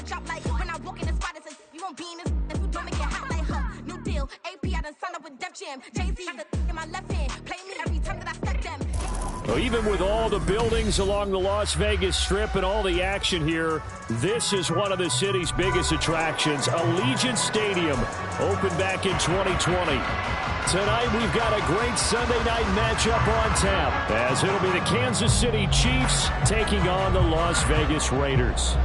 drop like when I walk in the spot, it says you won't be in this if you don't make it hot like new deal. AP, I done signed up with Def Jam. Jay-Z got the in my left hand. Play me every time that I step them. Well, even with all the buildings along the Las Vegas Strip and all the action here, this is one of the city's biggest attractions. Allegiant Stadium opened back in 2020. Tonight we've got a great Sunday night matchup on tap, as it'll be the Kansas City Chiefs taking on the Las Vegas Raiders.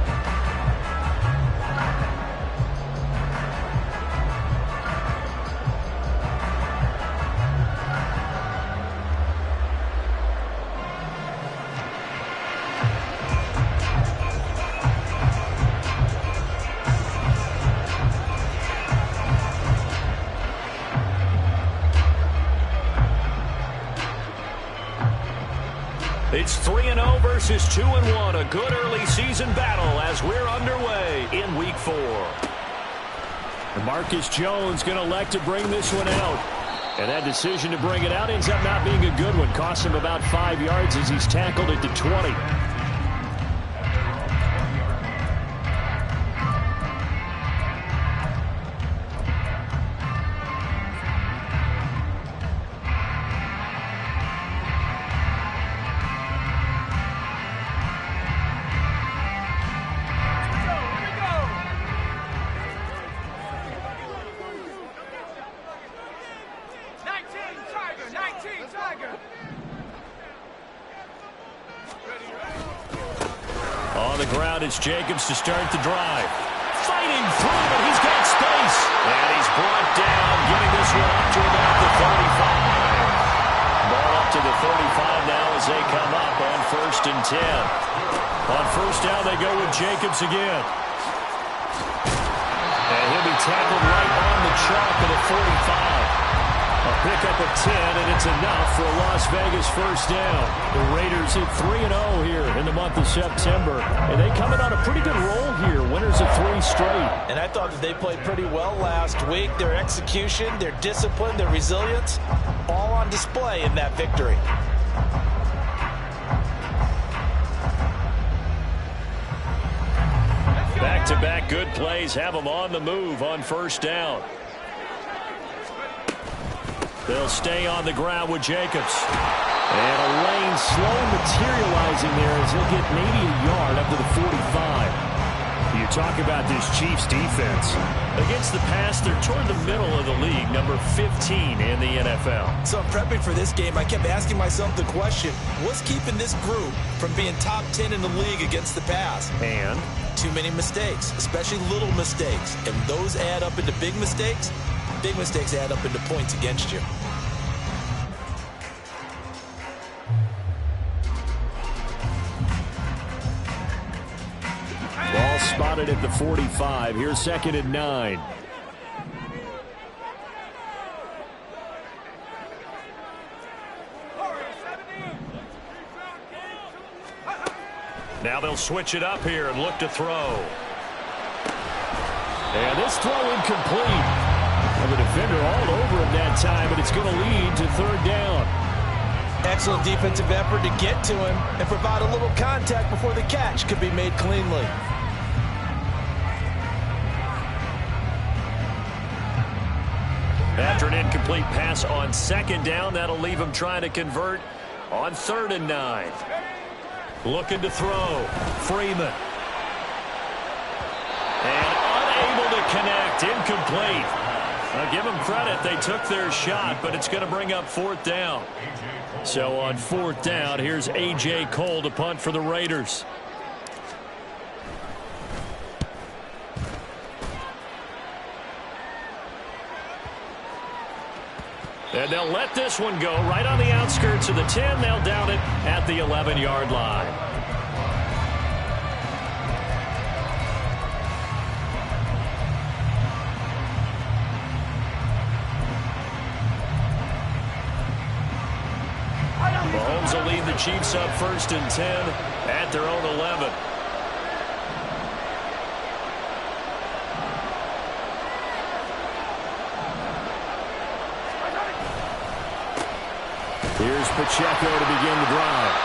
It's 3-0 versus 2-1, a good early season battle as we're underway in Week 4. And Marcus Jones going to elect to bring this one out. And that decision to bring it out ends up not being a good one. Costs him about 5 yards as he's tackled at the 20. It's Jacobs to start the drive. Fighting through, but he's got space. And he's brought down, getting this one up to about the 35. Ball up to the 35 now as they come up on 1st and 10. On 1st down, they go with Jacobs again. And he'll be tackled right on the chalk at the 45. A pickup of 10, and it's enough for a Las Vegas 1st down. The Raiders hit 3-0 here in the month of September, and they coming on a pretty good roll here. Winners of 3 straight. And I thought that they played pretty well last week. Their execution, their discipline, their resilience, all on display in that victory. Back-to-back good plays have them on the move on 1st down. They'll stay on the ground with Jacobs. And a lane slow materializing there as he'll get maybe a yard up to the 45. You talk about this Chiefs defense. Against the pass, they're toward the middle of the league, number 15 in the NFL. So prepping for this game, I kept asking myself the question, what's keeping this group from being top 10 in the league against the pass? And? Too many mistakes, especially little mistakes. And those add up into big mistakes. Big mistakes add up into points against you. Ball spotted at the 45. Here's 2nd and 9. Now they'll switch it up here and look to throw. And this throw incomplete. And the defender all over him that time, but it's going to lead to 3rd down. Excellent defensive effort to get to him and provide a little contact before the catch could be made cleanly. After an incomplete pass on 2nd down, that'll leave him trying to convert on 3rd and 9. Looking to throw. Freeman. And unable to connect. Incomplete. I'll give them credit. They took their shot, but it's going to bring up 4th down. So on 4th down, here's A.J. Cole to punt for the Raiders. And they'll let this one go right on the outskirts of the 10. They'll down it at the 11-yard line. Mahomes will lead the Chiefs up 1st and 10 at their own 11. Here's Pacheco to begin the drive.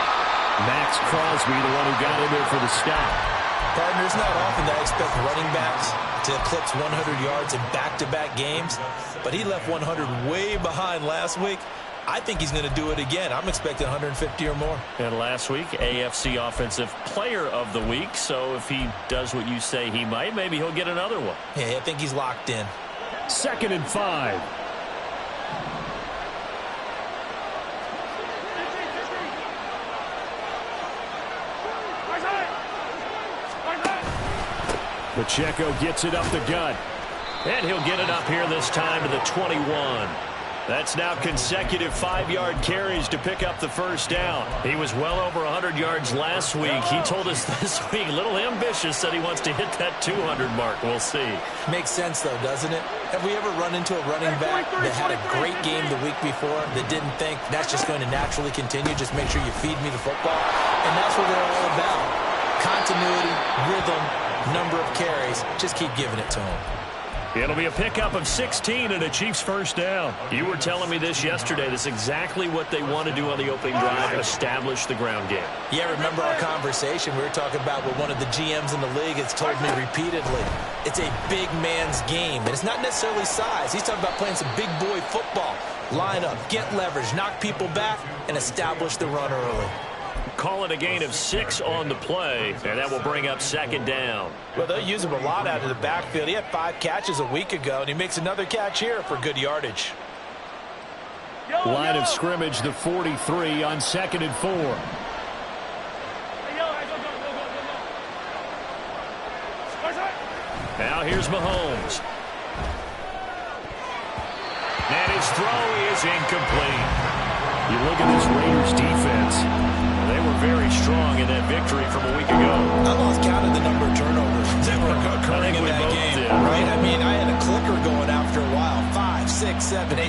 Max Crosby, the one who got in there for the stop. Partner, it's not often that I expect running backs to eclipse 100 yards in back-to-back games, but he left 100 way behind last week. I think he's going to do it again. I'm expecting 150 or more. And last week, AFC Offensive Player of the Week. So if he does what you say he might, maybe he'll get another one. Yeah, I think he's locked in. 2nd and 5. Pacheco gets it up the gut. And he'll get it up here this time to the 21. That's now consecutive 5-yard carries to pick up the first down. He was well over 100 yards last week. He told us this week, a little ambitious, said he wants to hit that 200 mark. We'll see. Makes sense, though, doesn't it? Have we ever run into a running back that had a great game the week before that didn't think that's just going to naturally continue? Just make sure you feed me the football. And that's what they're all about. Continuity, rhythm, number of carries. Just keep giving it to him. It'll be a pickup of 16 and a Chiefs first down. You were telling me this yesterday. This is exactly what they want to do on the opening drive, establish the ground game. Yeah, remember our conversation? We were talking about what one of the GMs in the league has told me repeatedly. It's a big man's game, and it's not necessarily size. He's talking about playing some big boy football. Line up, get leverage, knock people back, and establish the run early. Call it a gain of 6 on the play, and that will bring up 2nd down. Well, they'll use him a lot out of the backfield. He had 5 catches a week ago, and he makes another catch here for good yardage. Line of scrimmage, the 43 on 2nd and 4. Now here's Mahomes. And his throw is incomplete. You look at this Raiders defense. They were very strong in that victory from a week ago. I lost count of the number of turnovers that were occurring in that game, right? I mean, I had a clicker going after a while. 5, 6, 7, 8.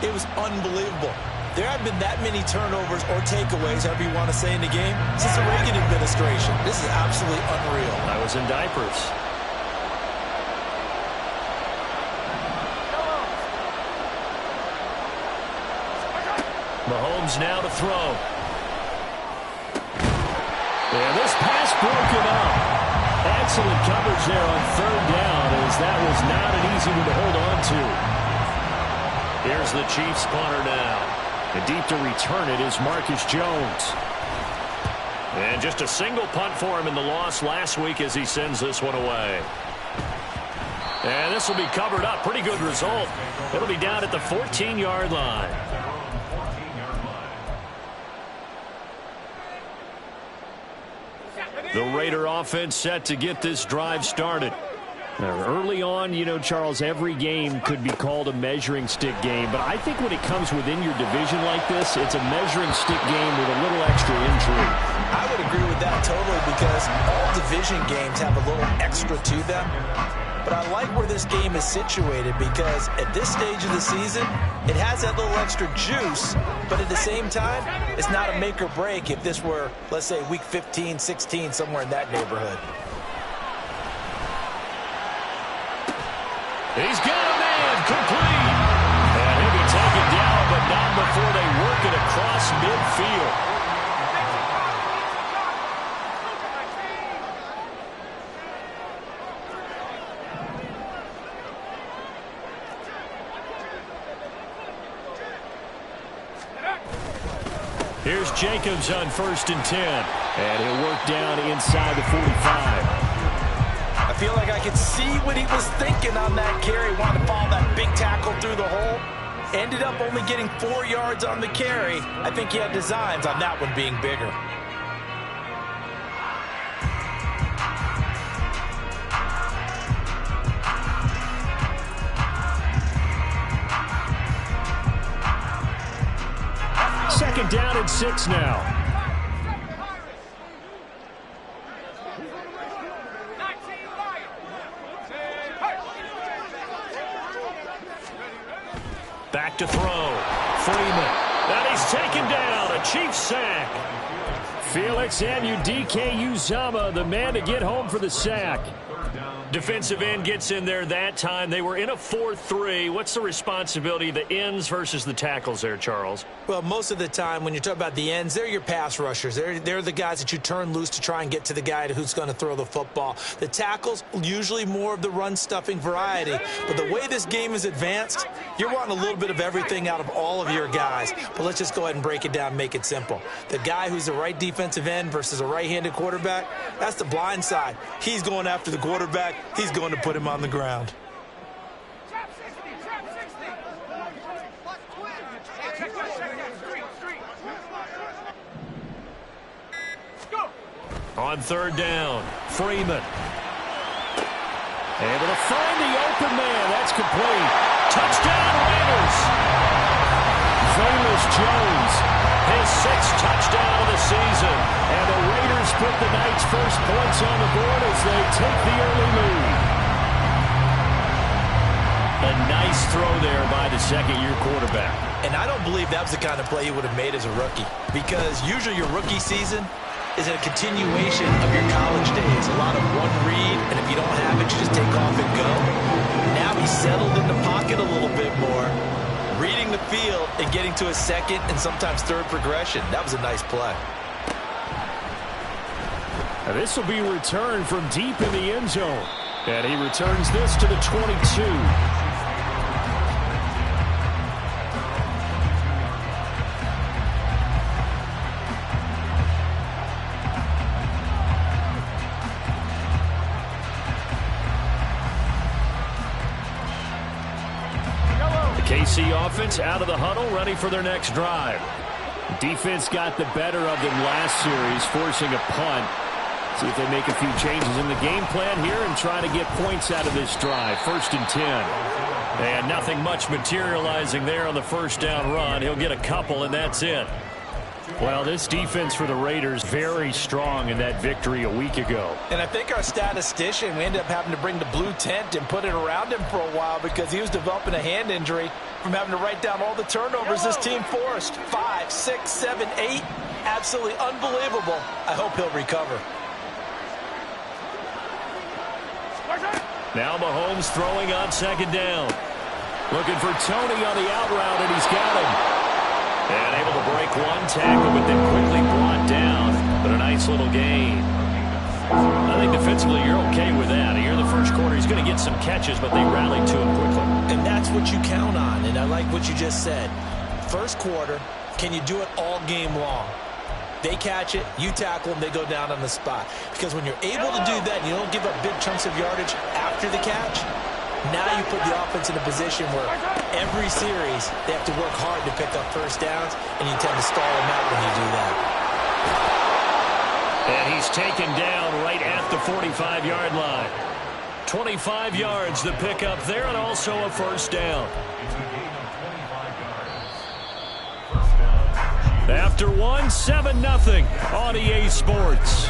It was unbelievable. There haven't been that many turnovers or takeaways, however you want to say, in the game since the Reagan administration. This is absolutely unreal. I was in diapers. Mahomes now to throw. And this pass broken up. Excellent coverage there on 3rd down, as that was not an easy one to hold on to. Here's the Chiefs punter now. And deep to return it is Marcus Jones. And just a single punt for him in the loss last week as he sends this one away. And this will be covered up. Pretty good result. It'll be down at the 14-yard line. The Raider offense set to get this drive started. Now, early on, you know, Charles, every game could be called a measuring stick game. But I think when it comes within your division like this, it's a measuring stick game with a little extra intrigue. I would agree with that totally because all division games have a little extra to them. But I like where this game is situated because at this stage of the season, it has that little extra juice, but at the same time, it's not a make or break if this were, let's say, week 15, 16, somewhere in that neighborhood. He's got a man complete. And he'll be taken down, but not before they work it across midfield. Here's Jacobs on 1st and 10. And he'll work down inside the 45. I feel like I could see what he was thinking on that carry. Wanted to follow that big tackle through the hole. Ended up only getting 4 yards on the carry. I think he had designs on that one being bigger. Second down and 6 now. Back to throw. Freeman. And he's taken down. A Chiefs sack. Felix Anudike-Uzomah, the man to get home for the sack. Defensive end gets in there that time. They were in a 4-3. What's the responsibility of the ends versus the tackles there, Charles? Well, most of the time when you talk about the ends, they're your pass rushers. They're the guys that you turn loose to try and get to the guy who's going to throw the football. The tackles, usually more of the run-stuffing variety. But the way this game is advanced, you're wanting a little bit of everything out of all of your guys. But let's just go ahead and break it down and make it simple. The guy who's the right defensive end versus a right-handed quarterback, that's the blind side. He's going after the quarterback. He's going to put him on the ground. On third down, Freeman. Able to find the open man. That's complete. Touchdown, Raiders. Velus Jones, his 6th touchdown of the season. And the Raiders put the night's first points on the board as they take the early lead. A nice throw there by the second-year quarterback. And I don't believe that was the kind of play he would have made as a rookie, because usually your rookie season is a continuation of your college days. A lot of one read, and if you don't have it, you just take off and go. Now he's settled in the pocket a little bit more, reading the field and getting to a second and sometimes third progression. That was a nice play. And this will be returned from deep in the end zone. And he returns this to the 22. KC offense out of the huddle, ready for their next drive. Defense got the better of them last series, forcing a punt. See if they make a few changes in the game plan here and try to get points out of this drive. 1st and 10. And nothing much materializing there on the first down run. He'll get a couple, and that's it. Well, this defense for the Raiders very strong in that victory a week ago. And I think our statistician, we ended up having to bring the blue tent and put it around him for a while because he was developing a hand injury from having to write down all the turnovers this team forced. 5, 6, 7, 8. Absolutely unbelievable. I hope he'll recover. Now Mahomes throwing on second down. Looking for Tony on the out route, and he's got him. And able to break one tackle, but then quickly brought down. But a nice little gain. I think defensively you're okay with that. Here in the first quarter, he's going to get some catches, but they rallied to him quickly. And that's what you count on, and I like what you just said. First quarter, can you do it all game long? They catch it, you tackle them, they go down on the spot. Because when you're able to do that, and you don't give up big chunks of yardage after the catch, now you put the offense in a position where every series they have to work hard to pick up first downs, and you tend to stall them out when you do that. And he's taken down right at the 45-yard line. 25 yards the pickup there, and also a first down. After one, 7-0 on EA Sports.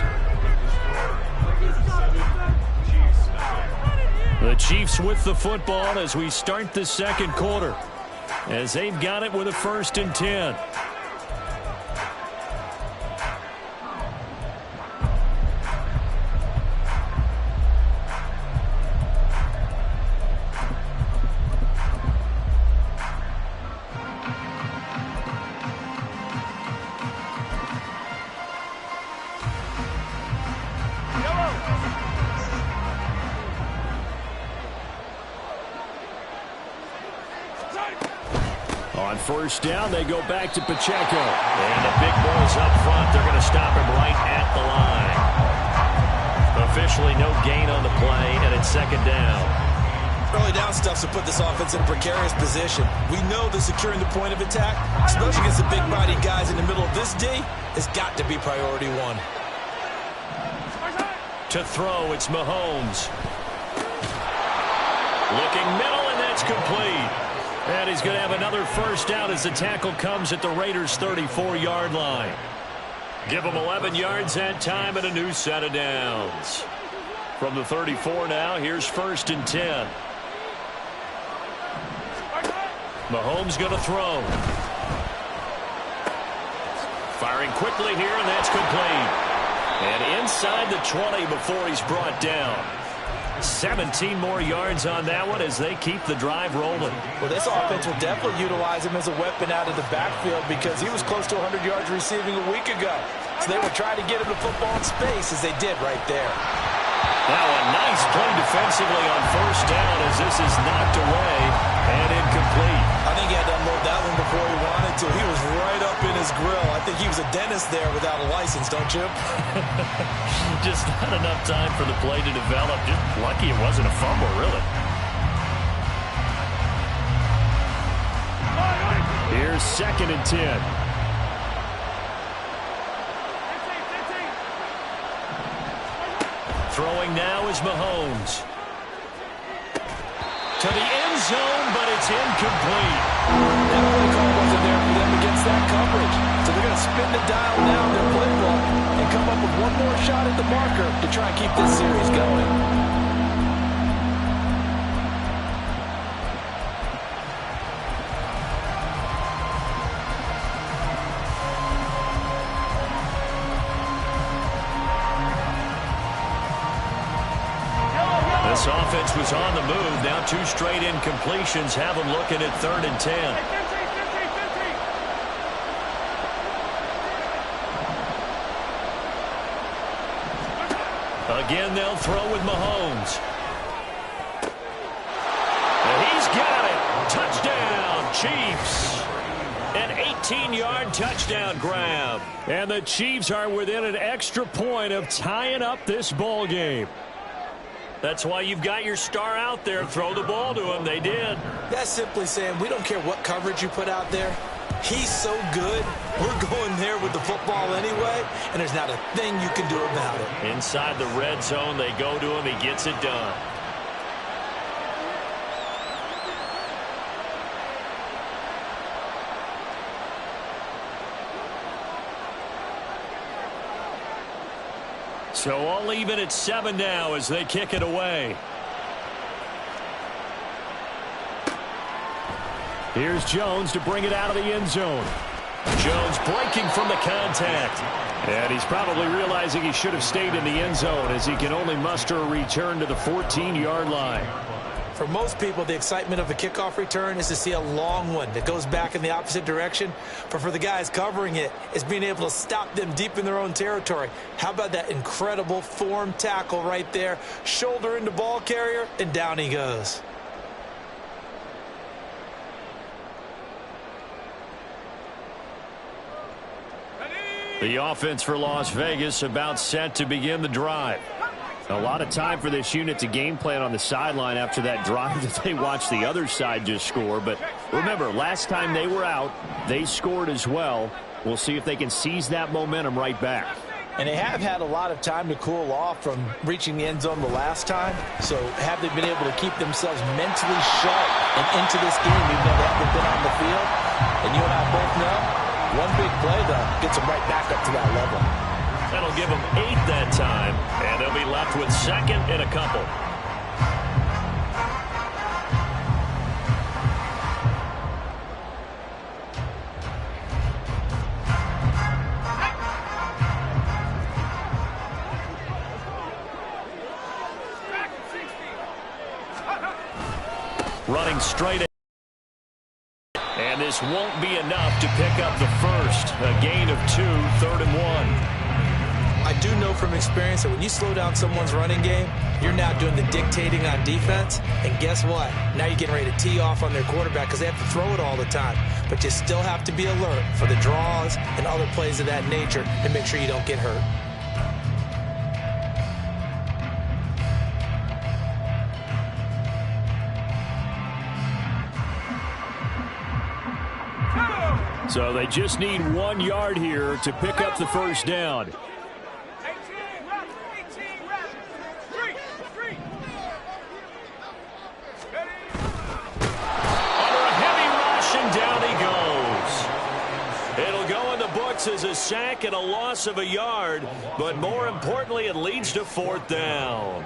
The Chiefs with the football as we start the second quarter, as they've got it with a 1st and 10. On first down, they go back to Pacheco. And the big boys up front, they're going to stop him right at the line. Officially no gain on the play, and it's second down. Early down stuff to put this offense in a precarious position. We know that securing the point of attack, especially against the big-body guys in the middle of this D, has got to be priority one. To throw, it's Mahomes. Looking middle, and that's complete. And he's going to have another first down as the tackle comes at the Raiders' 34-yard line. Give them 11 yards that time and a new set of downs. From the 34 now, here's 1st and 10. Mahomes going to throw. Firing quickly here, and that's complete. And inside the 20 before he's brought down. 17 more yards on that one as they keep the drive rolling. Well, this offense will definitely utilize him as a weapon out of the backfield because he was close to 100 yards receiving a week ago. So they were trying to get him the football in space as they did right there. Now a nice play defensively on first down as this is knocked away and incomplete. I think he had to unload that one before he wanted to. He was right up in his grill. I think he was a dentist there without a license, don't you? Just not enough time for the play to develop. Just lucky it wasn't a fumble, really. Here's 2nd and 10. Throwing now is Mahomes. To the end zone, but it's incomplete. That play call wasn't there for them against that coverage. So they're going to spin the dial now in their playbook and come up with one more shot at the marker to try and keep this series going. This offense was on the move. Now 2 straight incompletions have them looking at 3rd and 10. Again, they'll throw with Mahomes. And he's got it. Touchdown, Chiefs. An 18-yard touchdown grab. And the Chiefs are within an extra point of tying up this ball game. That's why you've got your star out there. Throw the ball to him. They did. That's simply saying we don't care what coverage you put out there. He's so good. We're going there with the football anyway, and there's not a thing you can do about it. Inside the red zone, they go to him. He gets it done. So all even at 7 now as they kick it away. Here's Jones to bring it out of the end zone. Jones breaking from the contact. And he's probably realizing he should have stayed in the end zone as he can only muster a return to the 14-yard line. For most people, the excitement of a kickoff return is to see a long one that goes back in the opposite direction. But for the guys covering it, it's being able to stop them deep in their own territory. How about that incredible form tackle right there? Shoulder into ball carrier, and down he goes. The offense for Las Vegas about set to begin the drive. A lot of time for this unit to game plan on the sideline after that drive that they watched the other side just score. But remember, last time they were out, they scored as well. We'll see if they can seize that momentum right back. And they have had a lot of time to cool off from reaching the end zone the last time. So have they been able to keep themselves mentally sharp and into this game even though they haven't been on the field? And you and I both know, one big play, though, gets them right back up to that level. That'll give them 8 that time, and they'll be left with 2nd and a couple. Running straight. And this won't be enough to pick up the first. A gain of 2, 3rd and 1. I do know from experience that when you slow down someone's running game, you're now doing the dictating on defense. And guess what? Now you're getting ready to tee off on their quarterback because they have to throw it all the time. But you still have to be alert for the draws and other plays of that nature and make sure you don't get hurt. So they just need 1 yard here to pick up the first down. As a sack and a loss of a yard, but more importantly, it leads to 4th down.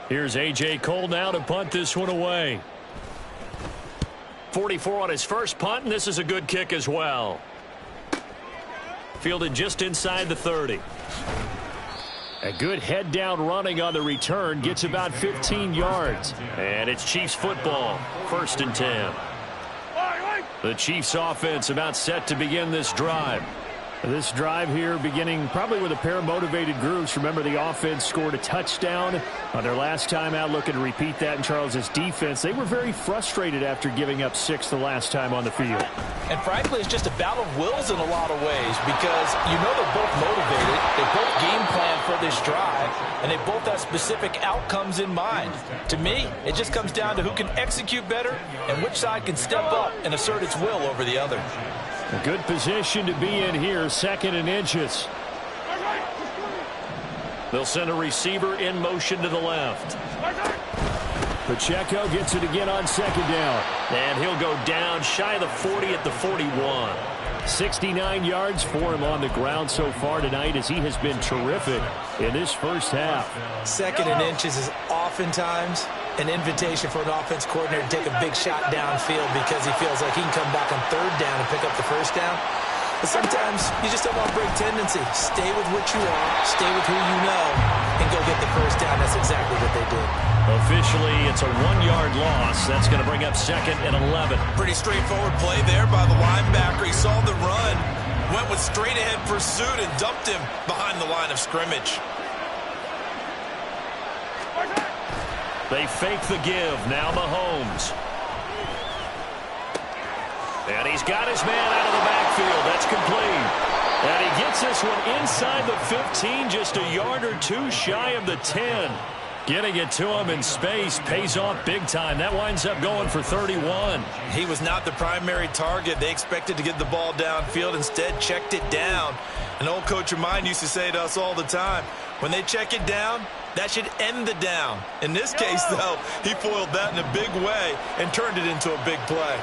Here's A.J. Cole now to punt this one away. 44 on his first punt, and this is a good kick as well. Fielded just inside the 30. A good head-down running on the return gets about 15 yards. And it's Chiefs football, 1st and 10. The Chiefs offense about set to begin this drive. This drive here beginning probably with a pair of motivated groups. Remember, the offense scored a touchdown on their last time out, looking to repeat that in Charles' defense. They were very frustrated after giving up 6 the last time on the field. And frankly, it's just a battle of wills in a lot of ways because you know they're both motivated. They both game plan for this drive, and they both have specific outcomes in mind. To me, it just comes down to who can execute better and which side can step up and assert its will over the other. A good position to be in here, 2nd and inches. They'll send a receiver in motion to the left. Pacheco gets it again on 2nd down. And he'll go down shy of the 40 at the 41. 69 yards for him on the ground so far tonight as he has been terrific in this first half. 2nd and inches is oftentimes an invitation for an offense coordinator to take a big shot downfield because he feels like he can come back on 3rd down and pick up the 1st down. But sometimes you just don't want to break tendency. Stay with what you are, stay with who you know, and go get the 1st down. That's exactly what they did. Officially, it's a 1-yard loss. That's going to bring up 2nd and 11. Pretty straightforward play there by the linebacker. He saw the run, went with straight-ahead pursuit, and dumped him behind the line of scrimmage. They fake the give. Now Mahomes. And he's got his man out of the backfield. That's complete. And he gets this one inside the 15, just a yard or 2 shy of the 10. Getting it to him in space pays off big time. That winds up going for 31. He was not the primary target. They expected to get the ball downfield. Instead, checked it down. An old coach of mine used to say to us all the time, when they check it down, that should end the down. In this case, though, he foiled that in a big way and turned it into a big play.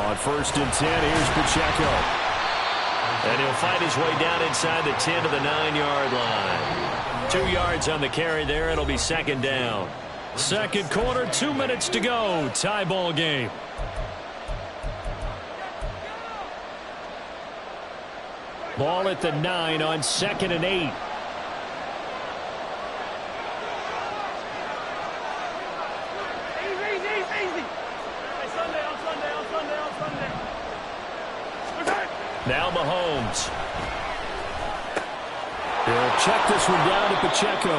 On 1st and 10, here's Pacheco. And he'll fight his way down inside the 10 to the 9-yard line. 2 yards on the carry there. It'll be 2nd down. 2nd quarter, 2 minutes to go. Tie ball game. Ball at the 9 on 2nd and 8. Now Mahomes. He'll check this one down to Pacheco.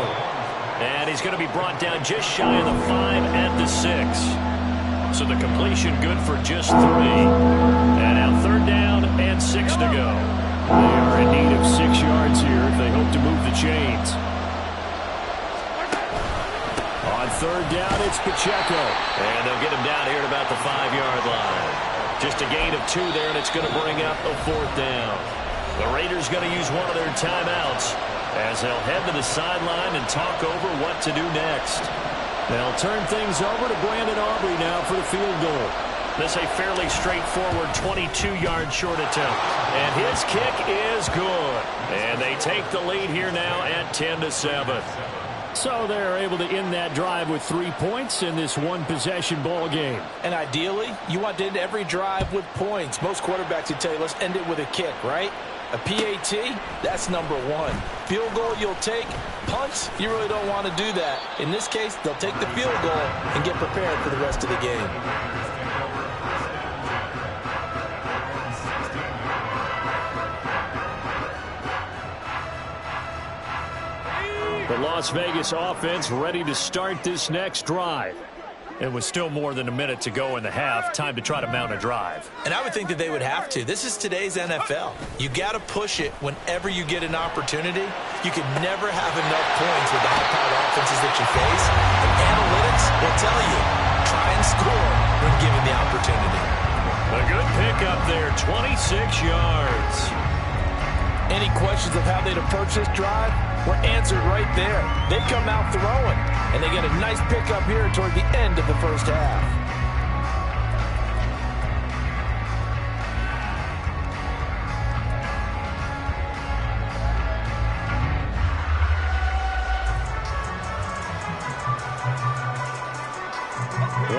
And he's going to be brought down just shy of the 5 at the 6. So the completion good for just 3. And now 3rd down and 6 to go. They are in need of 6 yards here if they hope to move the chains. On 3rd down, it's Pacheco. And they'll get him down here at about the 5-yard line. Just a gain of 2 there, and it's going to bring up a 4th down. The Raiders going to use one of their timeouts as they'll head to the sideline and talk over what to do next. They'll turn things over to Brandon Aubrey now for the field goal. This a fairly straightforward 22-yard short attempt. And his kick is good. And they take the lead here now at 10-7. So they're able to end that drive with 3 points in this one-possession ball game. And ideally, you want to end every drive with points. Most quarterbacks would tell you, let's end it with a kick, right? A PAT, that's number 1. Field goal you'll take. Punts, you really don't want to do that. In this case, they'll take the field goal and get prepared for the rest of the game. The Las Vegas offense ready to start this next drive. It was still more than a minute to go in the half. Time to try to mount a drive. And I would think that they would have to. This is today's NFL. You got to push it whenever you get an opportunity. You can never have enough points with the high-powered offenses that you face. And analytics will tell you, try and score when given the opportunity. A good pickup there, 26 yards. Any questions of how they'd approach this drive were answered right there. They come out throwing, and they get a nice pickup here toward the end of the first half.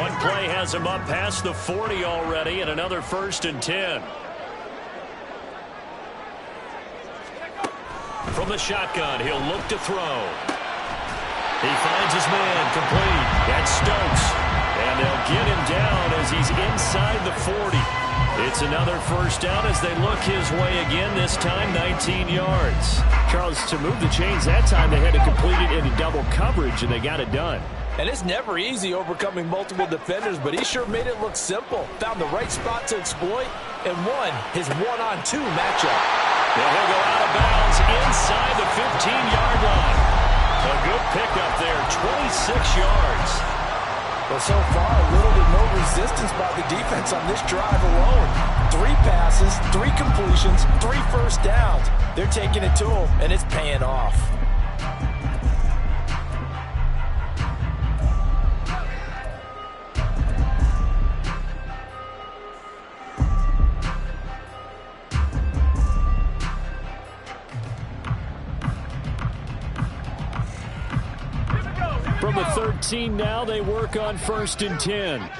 One play has him up past the 40 already, and another 1st and 10. the shotgun. He'll look to throw. He finds his man, complete. That's Stokes. And they'll get him down as he's inside the 40. It's another first down as they look his way again, this time 19 yards. Charles, to move the chains that time, they had to complete it into double coverage, and they got it done. And it's never easy overcoming multiple defenders, but he sure made it look simple. Found the right spot to exploit and won his one-on-two matchup. And he'll go out of bounds inside the 15-yard line. A good pickup there, 26 yards. Well, so far, little to no resistance by the defense on this drive alone. 3 passes, 3 completions, 3 first downs. They're taking it to him, and it's paying off. From the 13 now, they work on 1st and 10.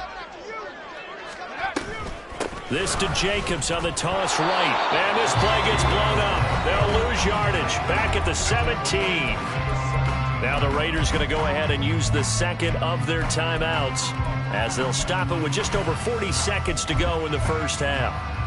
This to Jacobs on the toss right. And this play gets blown up. They'll lose yardage. Back at the 17. Now the Raiders going to go ahead and use the second of their timeouts as they'll stop it with just over 40 seconds to go in the first half.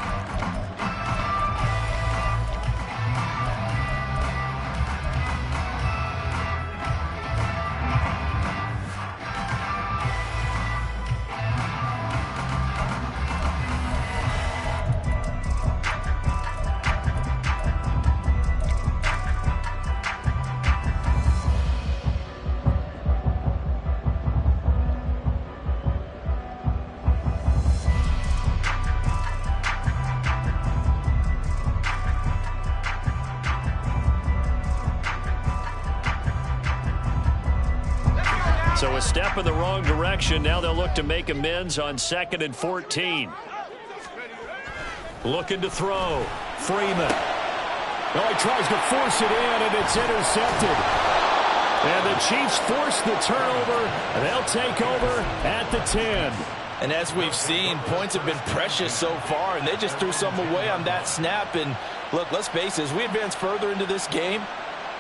So a step in the wrong direction. Now they'll look to make amends on 2nd and 14. Looking to throw. Freeman. Oh, he tries to force it in, and it's intercepted. And the Chiefs force the turnover. They'll take over at the 10. And as we've seen, points have been precious so far, and they just threw some away on that snap. And look, let's face it, as we advance further into this game,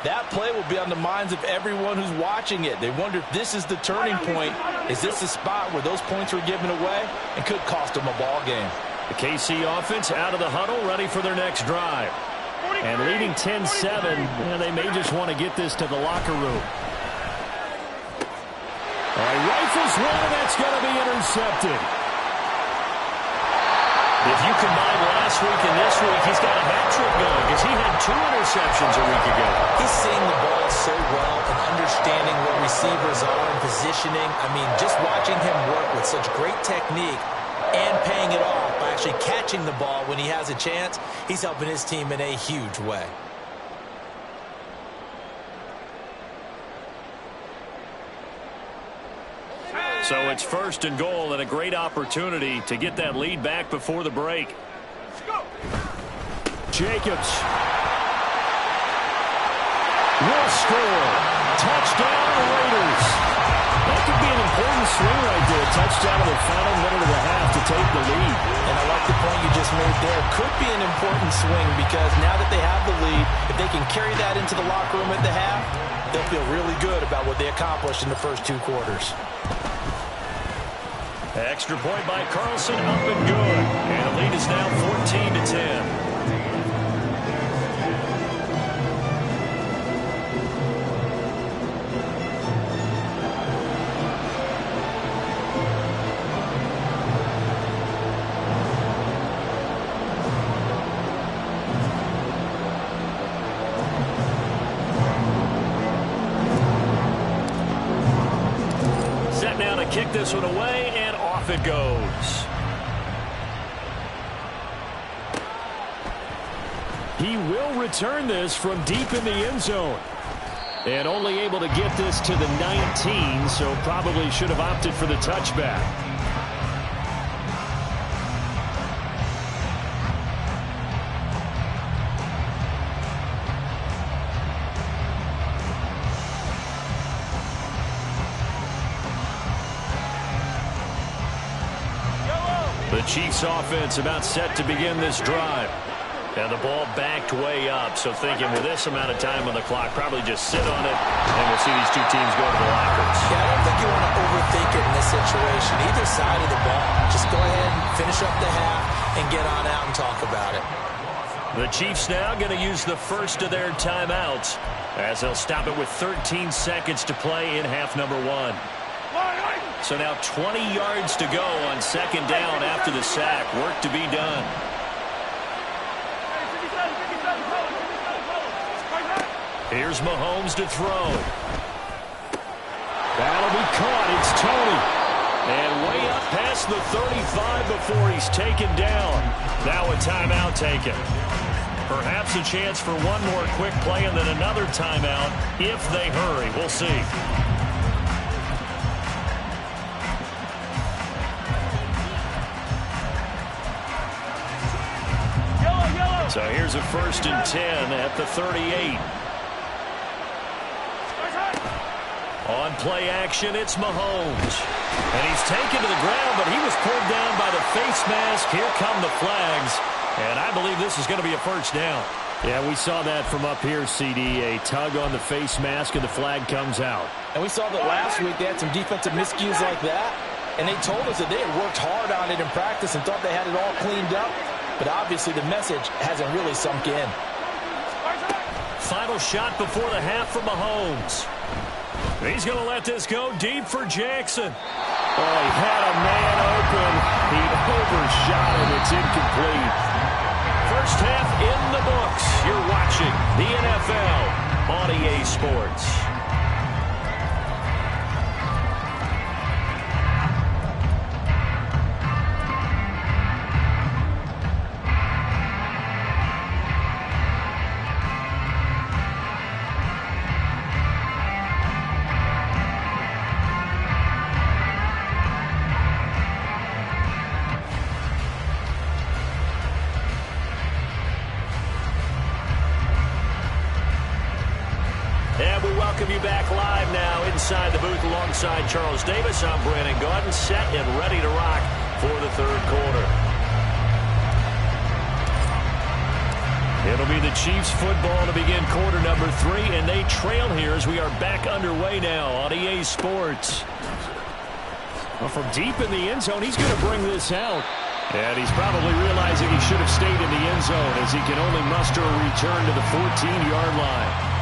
that play will be on the minds of everyone who's watching it. They wonder if this is the turning point. Is this the spot where those points were given away and could cost them a ball game? The KC offense out of the huddle, ready for their next drive. And leading 10-7, they may just want to get this to the locker room. All right, rifles one, and that's going to be intercepted. If you combine last week and this week, he's got a hat trick going because he had 2 interceptions a week ago. He's seeing the ball so well and understanding what receivers are and positioning. I mean, just watching him work with such great technique and paying it off by actually catching the ball when he has a chance, he's helping his team in a huge way. So it's 1st and goal and a great opportunity to get that lead back before the break. Jacobs will score. Touchdown, Raiders. That could be an important swing right there. Touchdown in the final minute of the half to take the lead. And I like the point you just made there. Could be an important swing because now that they have the lead, if they can carry that into the locker room at the half, they'll feel really good about what they accomplished in the first 2 quarters. Extra point by Carlson, up and good. And the lead is now 14-10. Set now to kick this one away, and off it goes. He will return this from deep in the end zone. And only able to get this to the 19, so probably should have opted for the touchback. The Chiefs offense about set to begin this drive. And the ball backed way up, so thinking with this amount of time on the clock, probably just sit on it, and we'll see these two teams go to the lockers. Yeah, I don't think you want to overthink it in this situation. Either side of the ball. Just go ahead and finish up the half and get on out and talk about it. The Chiefs now going to use the first of their timeouts as they'll stop it with 13 seconds to play in half number 1. So now 20 yards to go on second down after the sack. Work to be done. Here's Mahomes to throw. That'll be caught. It's Tony. And way up past the 35 before he's taken down. Now a timeout taken. Perhaps a chance for one more quick play and then another timeout if they hurry. We'll see. So here's a 1st and 10 at the 38. On play action, it's Mahomes. And he's taken to the ground, but he was pulled down by the face mask. Here come the flags. And I believe this is going to be a first down. Yeah, we saw that from up here, CD. A tug on the face mask, and the flag comes out. And we saw that last week they had some defensive miscues like that. And they told us that they had worked hard on it in practice and thought they had it all cleaned up. But obviously the message hasn't really sunk in. Final shot before the half for Mahomes. He's going to let this go deep for Jackson. Oh, he had a man open. He overshot him. It's incomplete. First half in the books. You're watching the NFL on EA Sports. You back live now inside the booth alongside Charles Davis. I'm Brandon Gaudin, set and ready to rock for the third quarter. It'll be the Chiefs football to begin quarter number 3, and they trail here as we are back underway now on EA Sports. Well, from deep in the end zone, he's going to bring this out. And he's probably realizing he should have stayed in the end zone as he can only muster a return to the 14-yard line.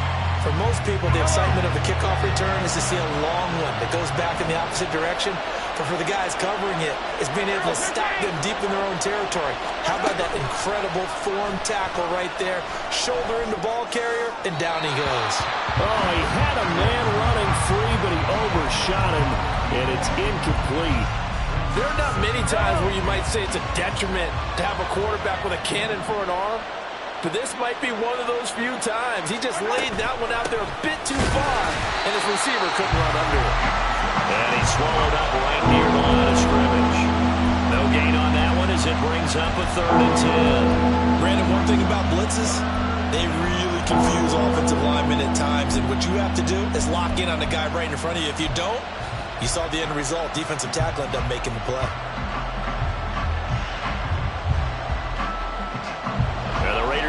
For most people, the excitement of the kickoff return is to see a long one that goes back in the opposite direction. But for the guys covering it, it's being able to stop them deep in their own territory. How about that incredible form tackle right there? Shoulder in the ball carrier, and down he goes. Oh, he had a man running free, but he overshot him, and it's incomplete. There are not many times where you might say it's a detriment to have a quarterback with a cannon for an arm. But this might be one of those few times. He just laid that one out there a bit too far, and his receiver couldn't run under it. And he swallowed up right near the line of scrimmage. No gain on that one as it brings up a 3rd and 10. Brandon, one thing about blitzes, they really confuse offensive linemen at times, and what you have to do is lock in on the guy right in front of you. If you don't, you saw the end result. Defensive tackle ended up making the play.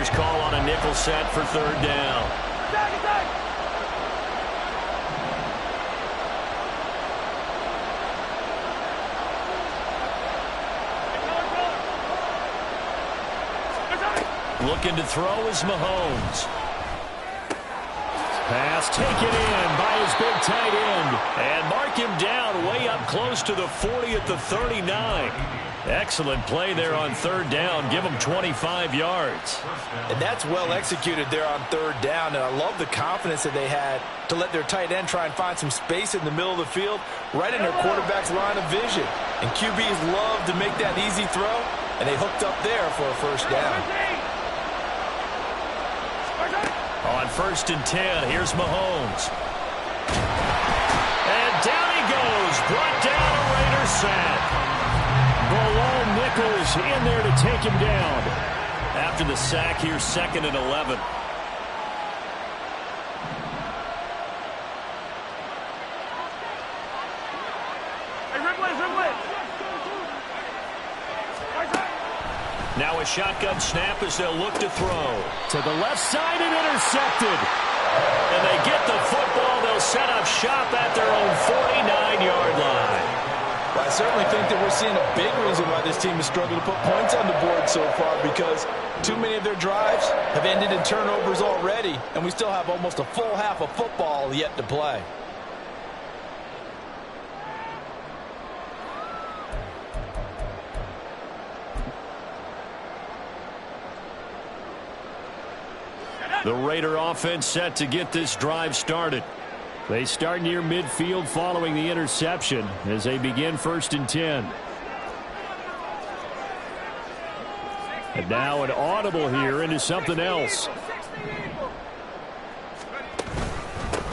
Call on a nickel set for 3rd down. Looking to throw is Mahomes. Pass taken in by his big tight end. And mark him down way up close to the 40 at the 39. Excellent play there on 3rd down. Give them 25 yards. And that's well executed there on 3rd down. And I love the confidence that they had to let their tight end try and find some space in the middle of the field, right in their quarterback's line of vision. And QBs love to make that easy throw, and they hooked up there for a 1st down. On 1st and 10, here's Mahomes. And down he goes. Brought down a Raider sack. Bilal Nichols in there to take him down. After the sack here, 2nd and 11. Now a shotgun snap as they'll look to throw. To the left side and intercepted. And they get the football. They'll set up shop at their own 49-yard line. Well, I certainly think that we're seeing a big reason why this team is struggling to put points on the board so far, because too many of their drives have ended in turnovers already, and we still have almost a full half of football yet to play. The Raider offense set to get this drive started. They start near midfield following the interception as they begin 1st and 10. And now an audible here into something else.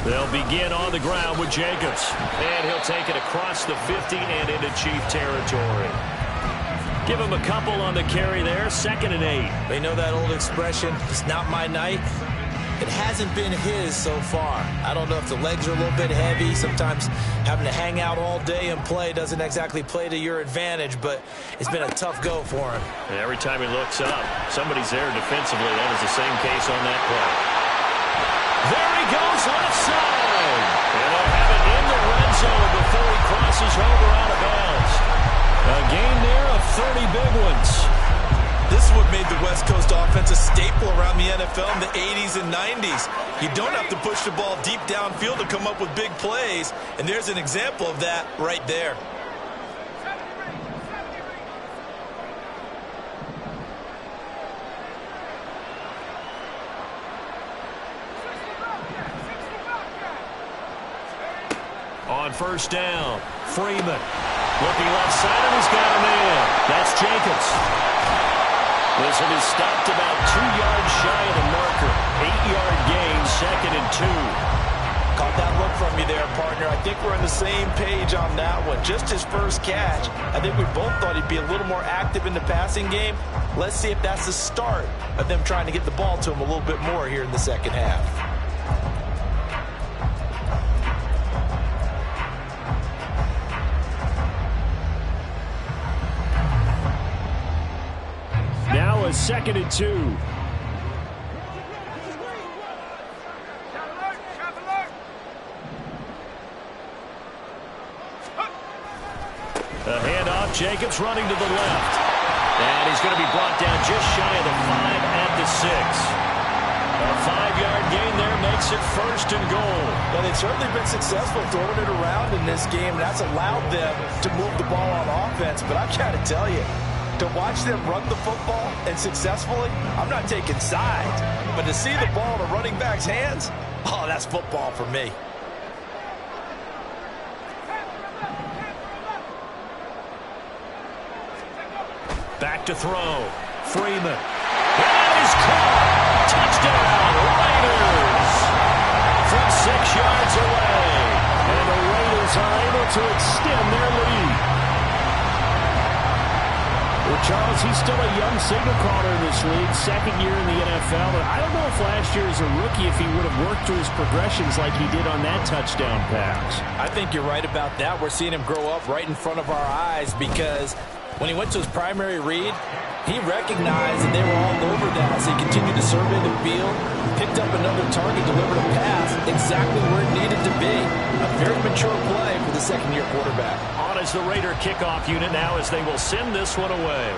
They'll begin on the ground with Jacobs. And he'll take it across the 50 and into Chief territory. Give him a couple on the carry there. 2nd and 8. They know that old expression, it's not my night. It hasn't been his so far. I don't know if the legs are a little bit heavy. Sometimes having to hang out all day and play doesn't exactly play to your advantage, but it's been a tough go for him. And every time he looks up, somebody's there defensively. That was the same case on that play. There he goes, left side. And they'll have it in the red zone before he crosses over out of bounds. A gain there of 30 big ones. This is what made the West Coast offense a staple around the NFL in the 80s and 90s. You don't have to push the ball deep downfield to come up with big plays, and there's an example of that right there. On 1st down, Freeman looking left side, and he's got a man. That's Jacobs. This one is stopped about 2 yards shy of the marker. 8-yard gain, 2nd and 2. Caught that look from you there, partner. I think we're on the same page on that one. Just his first catch. I think we both thought he'd be a little more active in the passing game. Let's see if that's the start of them trying to get the ball to him a little bit more here in the second half. Now a 2nd and 2. A handoff, Jacobs running to the left. And he's going to be brought down just shy of the 5 at the 6. A 5-yard gain there makes it 1st and goal. Well, they've certainly been successful throwing it around in this game. That's allowed them to move the ball on offense. But I've got to tell you, to watch them run the football and successfully, I'm not taking sides. But to see the ball in a running back's hands, oh, that's football for me. Back to throw. Freeman. And he's caught. Touchdown, Raiders. From 6 yards away. And the Raiders are able to extend their lead. Well, Charles, he's still a young signal caller in this league, 2nd year in the NFL. And I don't know if last year as a rookie, if he would have worked through his progressions like he did on that touchdown pass. I think you're right about that. We're seeing him grow up right in front of our eyes, because when he went to his primary read, he recognized that they were all over that, so he continued to survey the field, picked up another target, delivered a pass exactly where it needed to be. A very mature play for the 2nd-year quarterback. On as the Raider kickoff unit now as they will send this one away.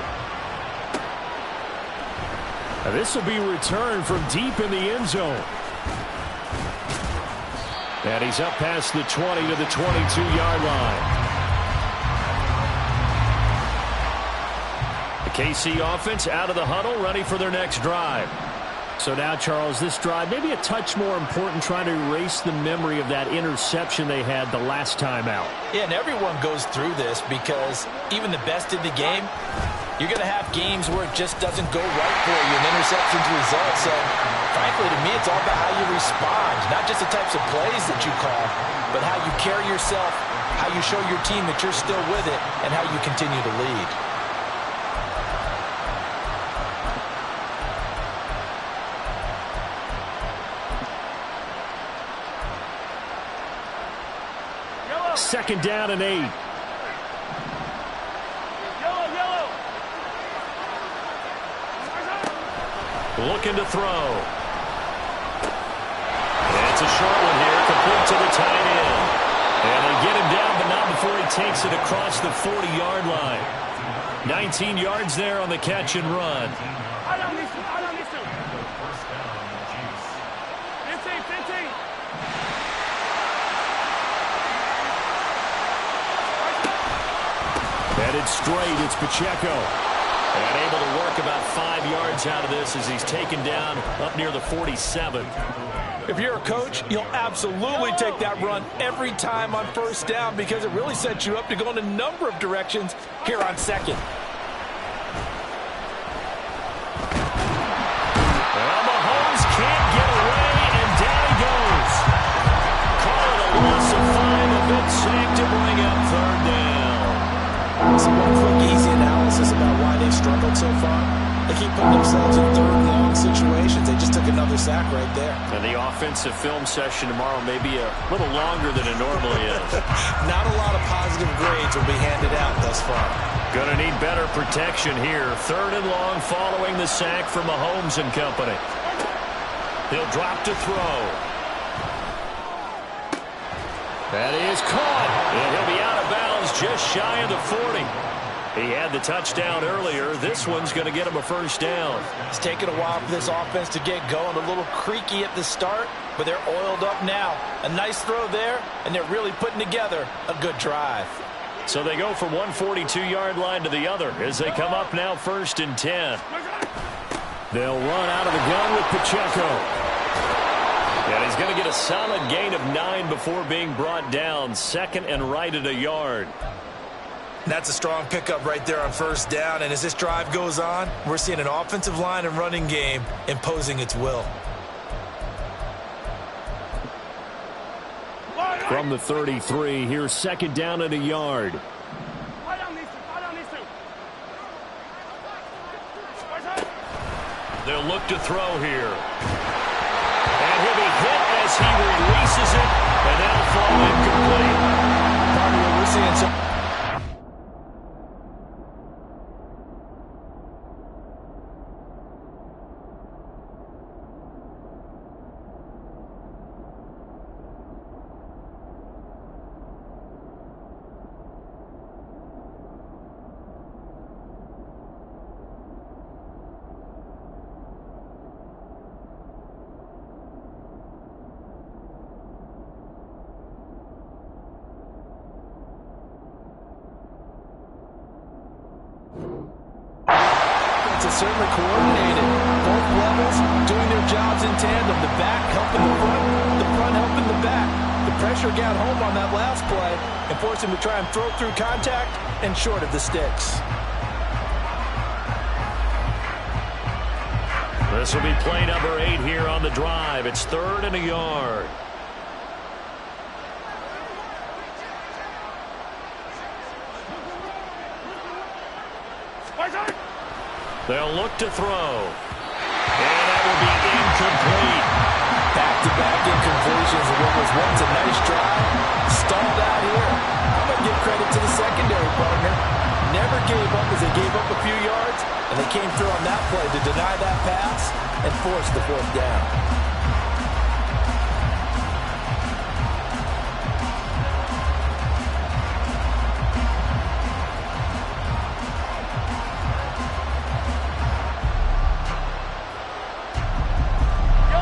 Now this will be returned from deep in the end zone. And he's up past the 20 to the 22-yard line. KC offense out of the huddle, ready for their next drive. So now, Charles, this drive maybe a touch more important, trying to erase the memory of that interception they had the last time out. Yeah, and everyone goes through this, because even the best in the game, you're going to have games where it just doesn't go right for you, and interceptions result. So, frankly, to me, it's all about how you respond, not just the types of plays that you call, but how you carry yourself, how you show your team that you're still with it, and how you continue to lead. Second down and 8. Looking to throw. And it's a short one here, complete to the tight end. And they get him down, but not before he takes it across the 40-yard line. 19 yards there on the catch and run. Headed straight, it's Pacheco. And able to work about 5 yards out of this as he's taken down up near the 47. If you're a coach, you'll absolutely take that run every time on first down because it really sets you up to go in a number of directions here on second. Well, Mahomes can't get away, and down he goes. Call it a loss of 5, a big sack to bring up third down. So one quick, easy analysis about why they struggled so far. They keep putting themselves in third and long situations. They just took another sack right there. And the offensive film session tomorrow may be a little longer than it normally is. Not a lot of positive grades will be handed out thus far. Gonna need better protection here. Third and long following the sack from Mahomes and company. He'll drop to throw. That is caught. And he'll be out of bounds just shy of the 40. He had the touchdown earlier. This one's going to get him a first down. It's taken a while for this offense to get going. A little creaky at the start, but they're oiled up now. A nice throw there, and they're really putting together a good drive. So they go from one 42-yard line to the other as they come up now 1st and 10. They'll run out of the gun with Pacheco. And he's going to get a solid gain of 9 before being brought down. Second and right at a yard. That's a strong pickup right there on first down. And as this drive goes on, we're seeing an offensive line and running game imposing its will. From the 33, here's second down at a yard. They'll look to throw here. And he'll be hit as he releases it, and that'll fall incomplete. Partner, we're seeing some... certainly coordinated. Both levels doing their jobs in tandem. The back helping the front helping the back. The pressure got home on that last play and forced him to try and throw through contact and short of the sticks. This will be play number 8 here on the drive. It's 3rd and a yard. They'll look to throw. And that will be incomplete. Back-to-back incompletions of what was once a nice drive. Stalled out here. I'm going to give credit to the secondary partner. Never gave up as they gave up a few yards, and they came through on that play to deny that pass and force the 4th down.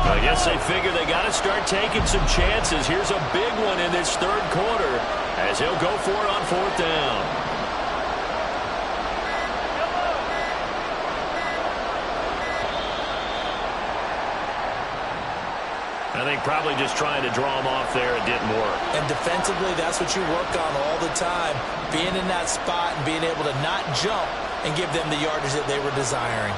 I guess they figure they got to start taking some chances. Here's a big one in this 3rd quarter as he'll go for it on 4th down. I think probably just trying to draw him off there, it didn't work. And defensively, that's what you work on all the time. Being in that spot and being able to not jump and give them the yardage that they were desiring.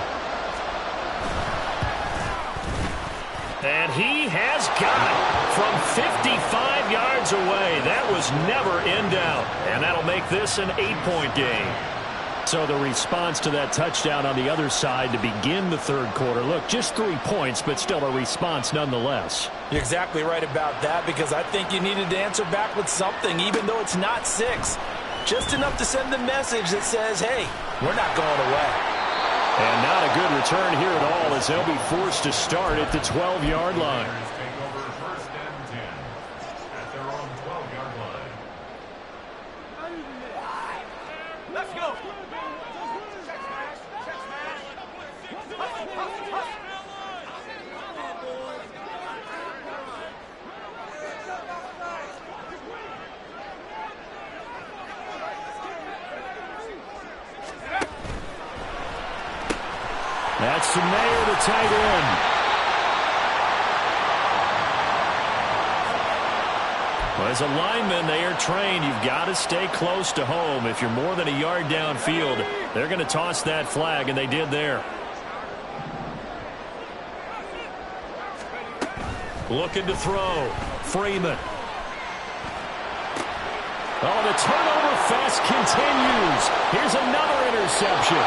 And he has got it from 55 yards away. That was never in doubt. And that'll make this an 8-point game. So the response to that touchdown on the other side to begin the 3rd quarter. Look, just 3 points, but still a response nonetheless. You're exactly right about that, because I think you needed to answer back with something, even though it's not 6. Just enough to send the message that says, hey, we're not going away. And not a good return here at all as they'll be forced to start at the 12-yard line. Let's go. That's Mayer, the tight end. Well, as a lineman, they are trained. You've got to stay close to home. If you're more than a yard downfield, they're going to toss that flag, and they did there. Looking to throw. Freeman. Oh, the turnover fest continues. Here's another interception.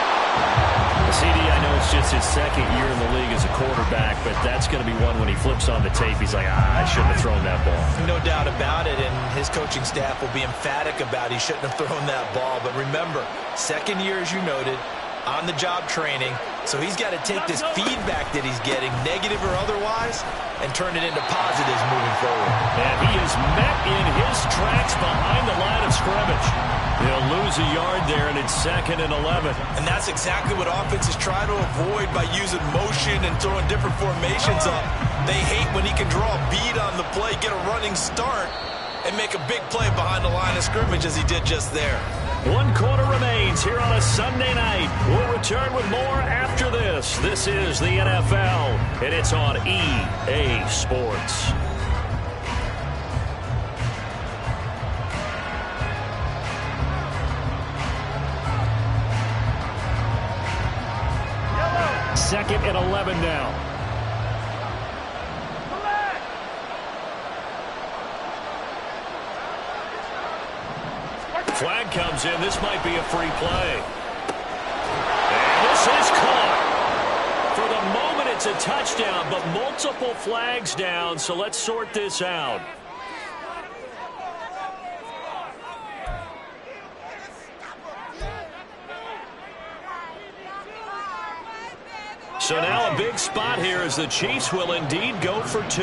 CD, I know it's just his second year in the league as a quarterback, but that's going to be one when he flips on the tape. He's like, I shouldn't have thrown that ball. No doubt about it, and his coaching staff will be emphatic about he shouldn't have thrown that ball. But remember, second year, as you noted, on-the-job training, so he's got to take this feedback that he's getting, negative or otherwise, and turn it into positives moving forward. And he is met in his tracks behind the line of scrimmage. He'll lose a yard there, and it's 2nd and 11. And that's exactly what offenses try to avoid by using motion and throwing different formations up. They hate when he can draw a bead on the play, get a running start, and make a big play behind the line of scrimmage as he did just there. 1 quarter remains here on a Sunday night. We'll return with more after this. This is the NFL, and it's on EA Sports. Second and 11 now. Flag comes in. This might be a free play. And this is caught. For the moment, it's a touchdown, but multiple flags down, so let's sort this out. So now a big spot here as the Chiefs will indeed go for 2.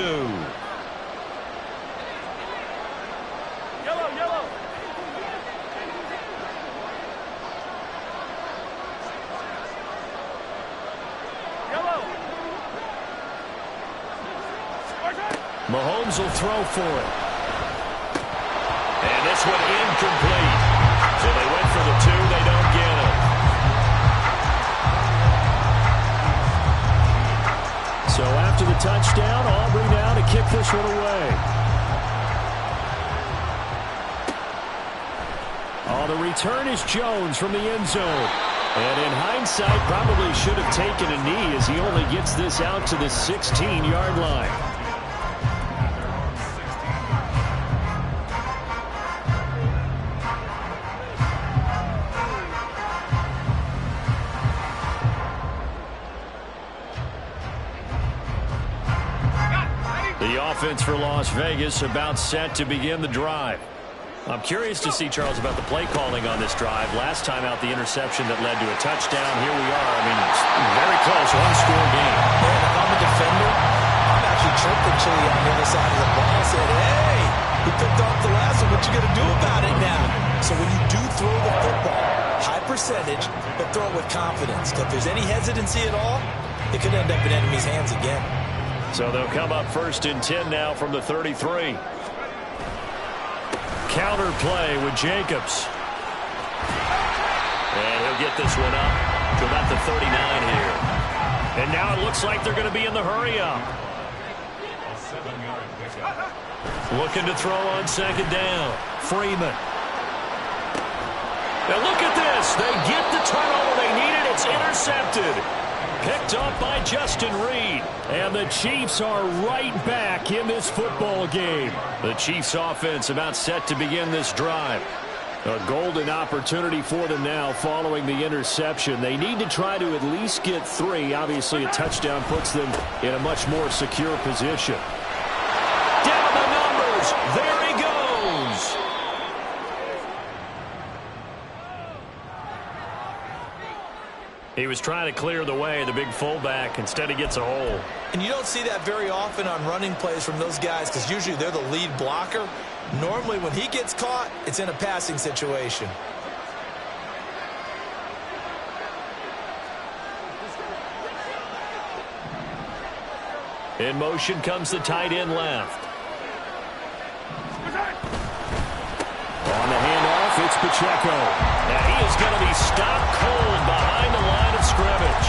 Yellow. Mahomes will throw for it. And this one incomplete. So they went for the 2. They don't get it. So after the touchdown, Aubrey now to kick this one away. Oh, the return is Jones from the end zone. And in hindsight, probably should have taken a knee as he only gets this out to the 16-yard line. The offense for Las Vegas about set to begin the drive. I'm curious to see, Charles, about the play calling on this drive. Last time out, the interception that led to a touchdown. Here we are. I mean, it's very close, one-score game. Man, if I'm a defender, I'm actually chirping Chili on the other side of the ball and said, hey, we picked off the last one. What you going to do about it now? So when you do throw the football, high percentage, but throw it with confidence. If there's any hesitancy at all, it could end up in enemy's hands again. So they'll come up 1st and 10 now from the 33. Counter play with Jacobs. And he'll get this one up to about the 39 here. And now it looks like they're going to be in the hurry up. Looking to throw on 2nd down. Freeman. Now look at this. They get the turnover they needed. It's intercepted. Picked up by Justin Reed. And the Chiefs are right back in this football game. The Chiefs offense about set to begin this drive. A golden opportunity for them now following the interception. They need to try to at least get 3. Obviously, a touchdown puts them in a much more secure position. Down the numbers. There he goes. He was trying to clear the way, the big fullback. Instead, he gets a hole. And you don't see that very often on running plays from those guys because usually they're the lead blocker. Normally, when he gets caught, it's in a passing situation. In motion comes the tight end left. On the handoff, it's Pacheco. And he is going to be stopped cold behind the line of scrimmage.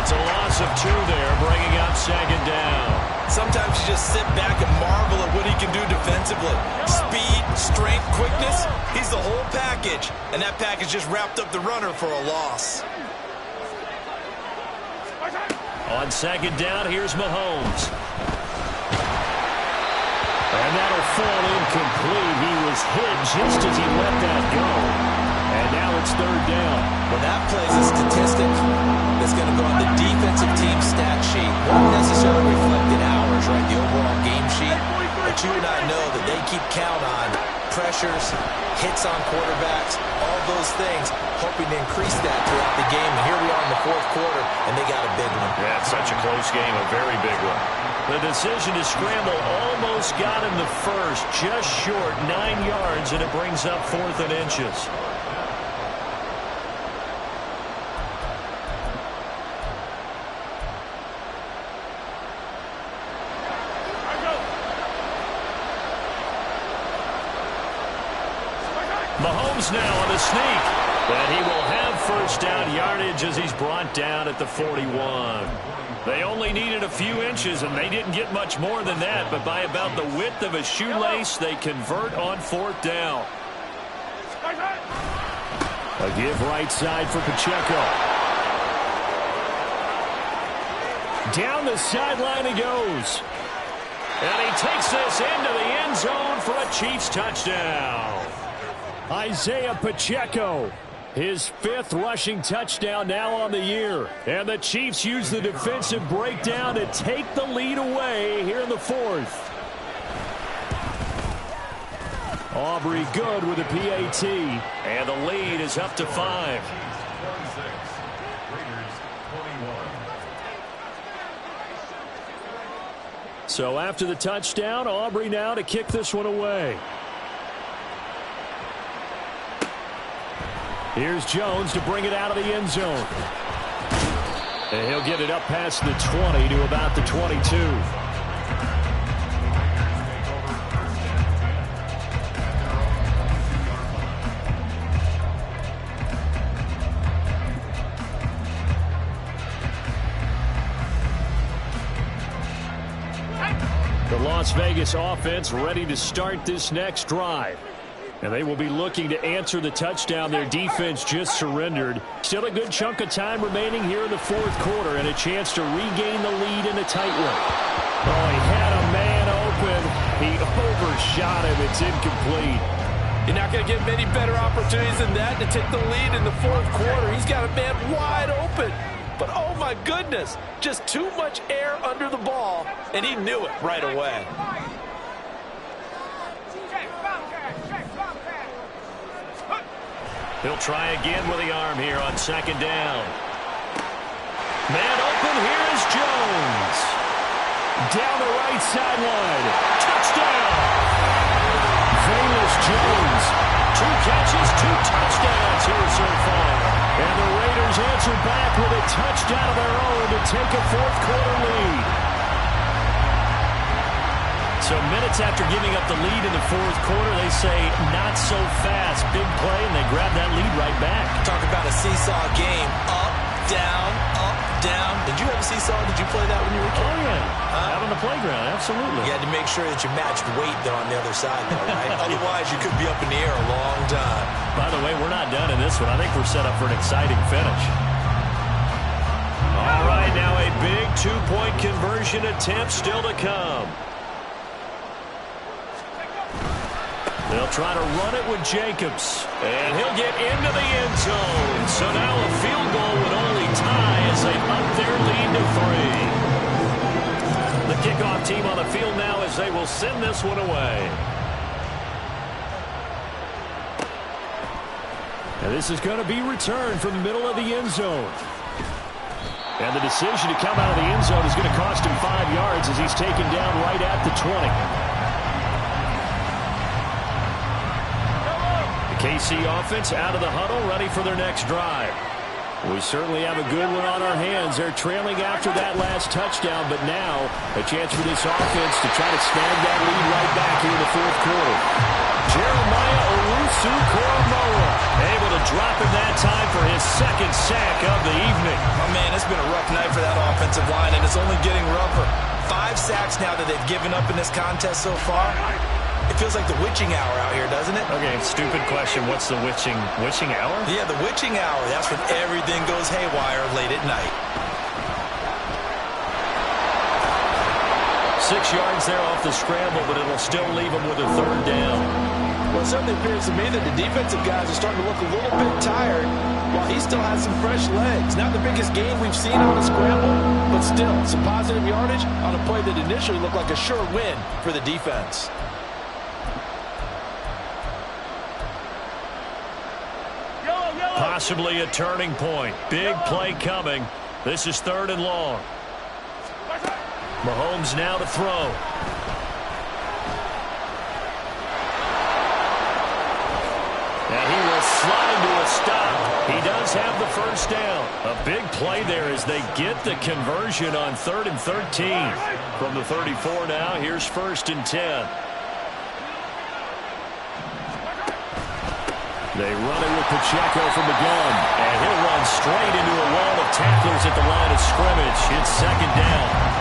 It's a loss of 2 there, bringing up 2nd down. Sometimes you just sit back and marvel at what he can do defensively. Speed, strength, quickness, he's the whole package. And that package just wrapped up the runner for a loss. On 2nd down, here's Mahomes. And that'll fall incomplete. He was hit just as he let that go. And now it's 3rd down. Well, that plays a statistic that's going to go on the defensive team stat sheet. Won't necessarily reflect in ours, right, the overall game sheet. But you and I know that they keep count on pressures, hits on quarterbacks, all those things, hoping to increase that throughout the game. And here we are in the 4th quarter, and they got a big one. Yeah, it's such a close game, a very big one. The decision to scramble almost got him the first, just short, 9 yards, and it brings up 4th and inches. Mahomes now on the sneak. And he will have 1st down yardage as he's brought down at the 41. They only needed a few inches, and they didn't get much more than that. But by about the width of a shoelace, they convert on 4th down. A give right side for Pacheco. Down the sideline he goes. And he takes this into the end zone for a Chiefs touchdown. Isaiah Pacheco, his 5th rushing touchdown now on the year. And the Chiefs use the defensive breakdown to take the lead away here in the 4th. Aubrey good with a PAT. And the lead is up to 5. So after the touchdown, Aubrey now to kick this one away. Here's Jones to bring it out of the end zone. And he'll get it up past the 20 to about the 22. The Las Vegas offense ready to start this next drive. And they will be looking to answer the touchdown their defense just surrendered. Still a good chunk of time remaining here in the 4th quarter and a chance to regain the lead in a tight one. Oh, he had a man open. He overshot him. It's incomplete. You're not going to get many better opportunities than that to take the lead in the 4th quarter. He's got a man wide open. But, oh, my goodness, just too much air under the ball, and he knew it right away. He'll try again with the arm here on 2nd down. Man open, here is Jones. Down the right sideline. Touchdown! Velus Jones. 2 catches, 2 touchdowns here so far. And the Raiders answer back with a touchdown of their own to take a 4th quarter lead. So minutes after giving up the lead in the 4th quarter, they say not so fast. Big play, and they grab that lead right back. Talk about a seesaw game. Up, down, up, down. Did you have a seesaw? Did you play that when you were a kid? Oh, yeah. Out on the playground, absolutely. You had to make sure that you matched weight, though, on the other side, though, right? Otherwise, you could be up in the air a long time. By the way, we're not done in this one. I think we're set up for an exciting finish. All right, now a big 2-point conversion attempt still to come. They'll try to run it with Jacobs. And he'll get into the end zone. So now a field goal would only tie as they up their lead to 3. The kickoff team on the field now as they will send this one away. And this is going to be returned from the middle of the end zone. And the decision to come out of the end zone is going to cost him 5 yards as he's taken down right at the 20. The KC offense out of the huddle, ready for their next drive. We certainly have a good one on our hands. They're trailing after that last touchdown, but now a chance for this offense to try to snag that lead right back here in the fourth quarter. Jeremiah Owusu-Koramoah able to drop him that time for his second sack of the evening. Oh, man, it's been a rough night for that offensive line, and it's only getting rougher. 5 sacks now that they've given up in this contest so far. It feels like the witching hour out here, doesn't it? Okay, stupid question. What's the witching hour? Yeah, the witching hour. That's when everything goes haywire late at night. 6 yards there off the scramble, but it'll still leave them with a 3rd down. Well, it certainly appears to me that the defensive guys are starting to look a little bit tired while he still has some fresh legs. Not the biggest gain we've seen on the scramble, but still some positive yardage on a play that initially looked like a sure win for the defense. Possibly a turning point. Big play coming. This is 3rd and long. Mahomes now to throw. And he will slide to a stop. He does have the 1st down. A big play there as they get the conversion on 3rd and 13. From the 34 now, here's 1st and 10. They run it with Pacheco from the gun. And he'll run straight into a wall of tacklers at the line of scrimmage. It's 2nd down.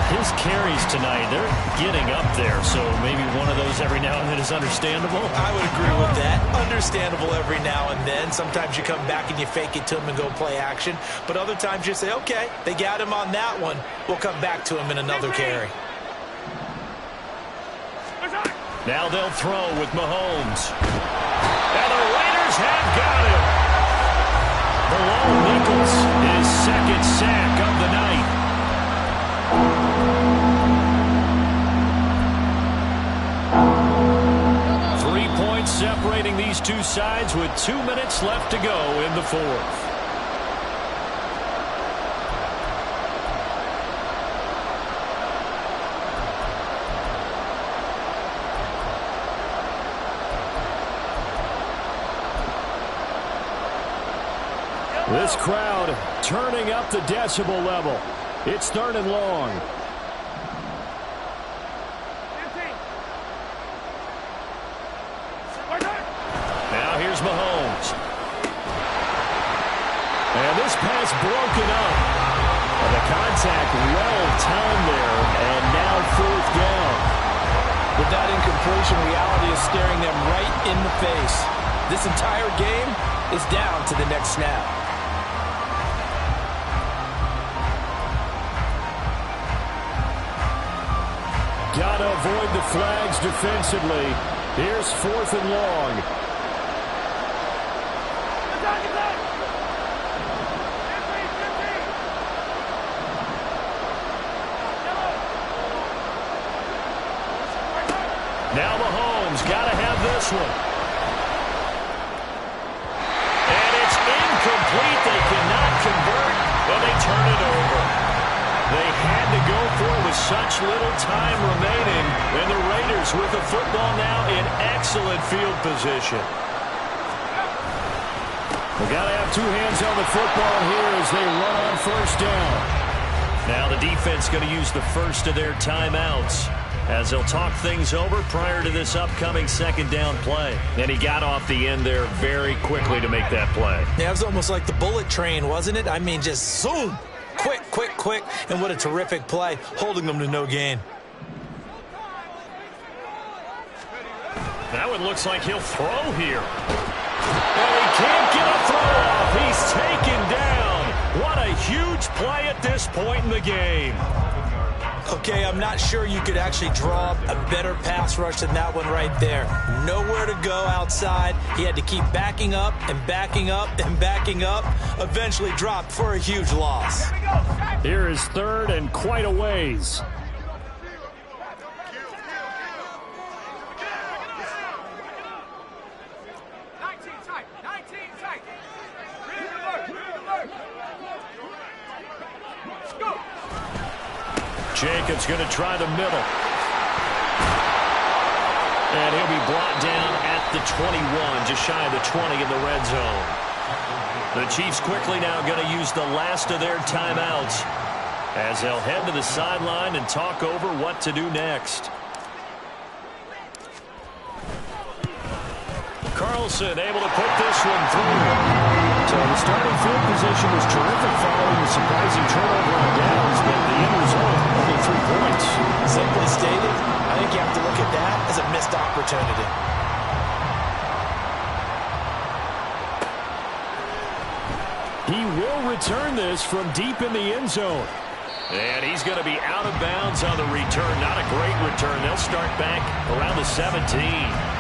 His carries tonight, they're getting up there. So maybe one of those every now and then is understandable. I would agree with that. Understandable every now and then. Sometimes you come back and you fake it to him and go play action. But other times you say, okay, they got him on that one. We'll come back to him in another carry. Now they'll throw with Mahomes. And the Raiders have got him. Bilal Nichols, his 2nd sack of the night. Separating these two sides with 2 minutes left to go in the 4th. This crowd turning up the decibel level. It's 3rd and long. Here's Mahomes. And this pass broken up. And the contact well timed there. And now 4th down. With that incompletion, reality is staring them right in the face. This entire game is down to the next snap. Gotta avoid the flags defensively. Here's 4th and long. Now Mahomes got to have this one. And it's incomplete. They cannot convert, and they turn it over. They had to go for it with such little time remaining. And the Raiders with the football now in excellent field position. They got to have 2 hands on the football here as they run on 1st down. Now the defense going to use the first of their timeouts as they'll talk things over prior to this upcoming 2nd down play. And he got off the end there very quickly to make that play. Yeah, it was almost like the bullet train, wasn't it? I mean, just zoom. Quick, quick, quick. And what a terrific play, holding them to no gain. That one looks like he'll throw here. And he can't get a throw off. He's taken down. What a huge play at this point in the game. Okay, I'm not sure you could actually draw a better pass rush than that one right there. Nowhere to go outside. He had to keep backing up and backing up and backing up. Eventually dropped for a huge loss. Here is 3rd and quite a ways. Jacobs going to try the middle. And he'll be brought down at the 21, just shy of the 20 in the red zone. The Chiefs quickly now going to use the last of their timeouts as they'll head to the sideline and talk over what to do next. Carlson able to put this one through. So the starting field position was terrific following the surprising turnover on downs, but the end result, only 3 points. Simply stated, I think you have to look at that as a missed opportunity. He will return this from deep in the end zone. And he's going to be out of bounds on the return. Not a great return. They'll start back around the 17.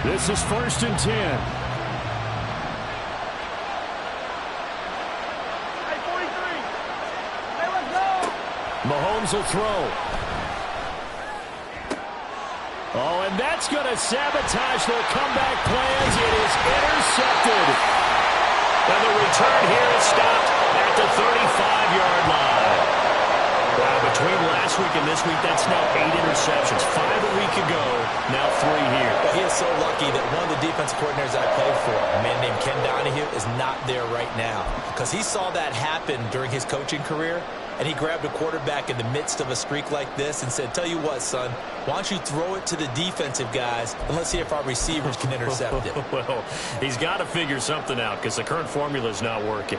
This is 1st and 10. Mahomes will throw. Oh, and that's going to sabotage their comeback plans. It is intercepted. And the return here is stopped at the 35-yard line. Wow, between last week and this week, that's now 8 interceptions. 5 a week ago, now 3 here. Well, he is so lucky that one of the defense coordinators I played for, a man named Ken Donahue, is not there right now. Because he saw that happen during his coaching career, and he grabbed a quarterback in the midst of a streak like this and said, tell you what, son, why don't you throw it to the defensive guys, and let's see if our receivers can intercept it. Well, he's got to figure something out because the current formula is not working.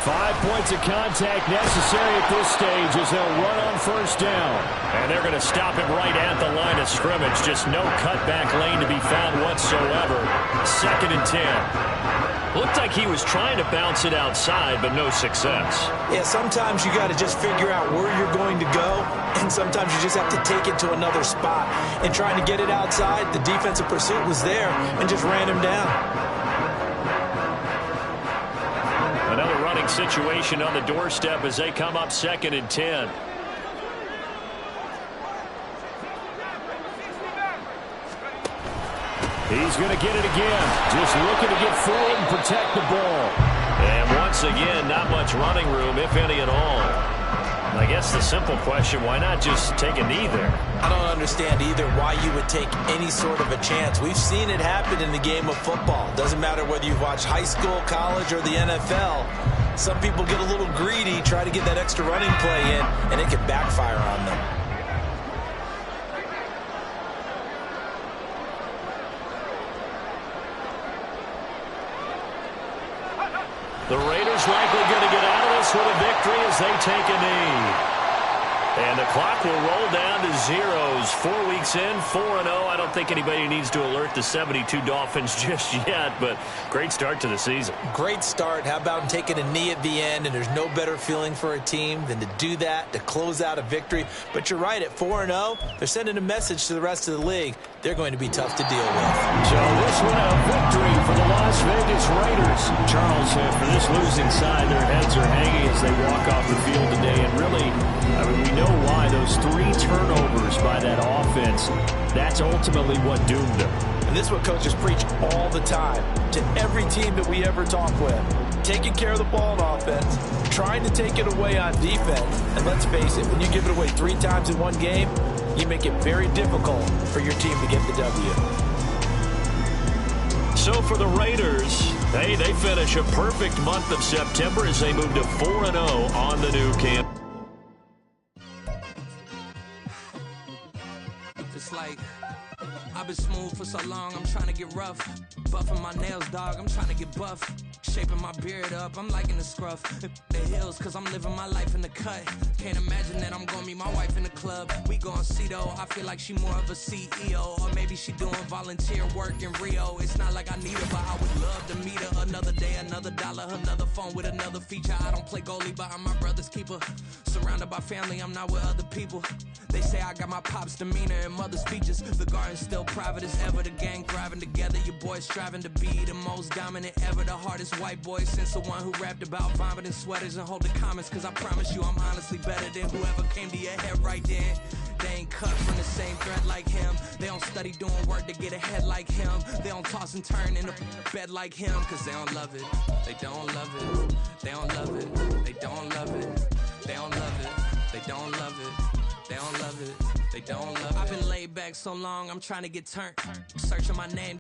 5 points of contact necessary at this stage as they'll run on 1st down. And they're going to stop him right at the line of scrimmage. Just no cutback lane to be found whatsoever. 2nd and 10. Looked like he was trying to bounce it outside, but no success. Yeah, sometimes you got to just figure out where you're going to go, and sometimes you just have to take it to another spot. And trying to get it outside, the defensive pursuit was there and just ran him down. Another running situation on the doorstep as they come up 2nd and 10. He's going to get it again. Just looking to get forward and protect the ball. And once again, not much running room, if any at all. I guess the simple question, why not just take a knee there? I don't understand either why you would take any sort of a chance. We've seen it happen in the game of football. Doesn't matter whether you've watched high school, college, or the NFL. Some people get a little greedy, try to get that extra running play in, and it can backfire on them. The Raiders likely going to get out of this with a victory as they take a knee. And the clock will roll down to zeros. 4 weeks in, 4-0. I don't think anybody needs to alert the 72 Dolphins just yet, but great start to the season. Great start. How about taking a knee at the end? And there's no better feeling for a team than to do that, to close out a victory. But you're right, at 4-0, they're sending a message to the rest of the league. They're going to be tough to deal with. So this one a victory for the Las Vegas Raiders. Charles said for this losing side, their heads are hanging as they walk off the field today. And really, I mean, we know why. Those 3 turnovers by that offense, that's ultimately what doomed them. And this is what coaches preach all the time to every team that we ever talk with. Taking care of the ball on offense, trying to take it away on defense. And let's face it, when you give it away 3 times in one game, you make it very difficult for your team to get the W. So for the Raiders, hey, they finish a perfect month of September as they move to 4-0 on the new camp. It's like I've been smooth for so long, I'm trying to get rough. Buffing my nails, dog, I'm trying to get buff. Shaping my beard up, I'm liking the scruff. The hills, cause I'm living my life in the cut. Can't imagine that I'm gonna meet my wife in the club. We gon' see though, I feel like she more of a CEO. Or maybe she doing volunteer work in Rio. It's not like I need her, but I would love to meet her. Another day, another dollar, another phone with another feature. I don't play goalie, but I'm my brother's keeper. Surrounded by family, I'm not with other people. They say I got my pop's demeanor and mother's features. The garden still private as ever. The gang thriving together, your boys striving to be the most dominant ever. The hardest white boy since the one who rapped about vomiting sweaters and holding comments. Cause I promise you I'm honestly better than whoever came to your head right then. They ain't cut from the same thread like him. They don't study doing work to get ahead like him. They don't toss and turn in the bed like him. Cause they don't love it, they don't love it. They don't love it, they don't love it. They don't love it, they don't love it. They don't love it, they don't love it. I've been laid back so long, I'm trying to get turned. Searching my name.